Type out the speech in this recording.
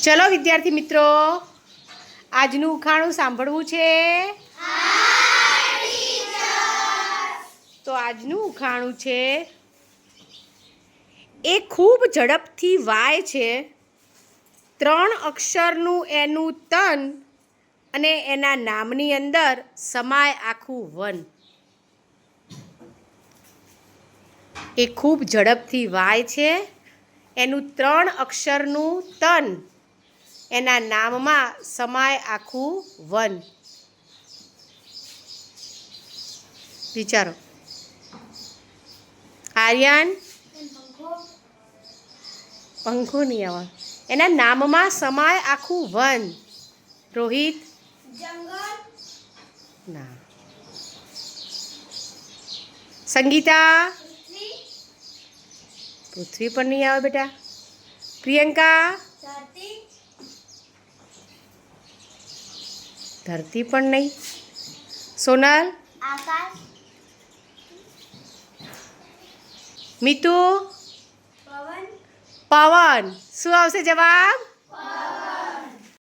ચલો વિદ્યાર્થી મિત્રો, આજનું ઉખાણું સાંભળવું છે? તો આજનું ઉખાણું છે, એ ખૂબ ઝડપથી વાય છે, 3 અક્ષરનું એનું તન અને એના નામની અંદર સમાય આખું વન. એ ખૂબ ઝડપથી વાય છે, એનું 3 અક્ષરનું તન, એના નામમાં સમાય આખું વન. વિચારો. આર્યન? પંખો નહીં આવે. એના નામમાં સમાય આખું વન. રોહિત? જંગલ. ના. સંગીતા? પૃથ્વી પર નહીં આવે બેટા. પ્રિયંકા? ધરતી. ધરતી પણ નહીં. સોનલ? આકાશ. મિતુ? પવન. પવન. શું આવશે જવાબ?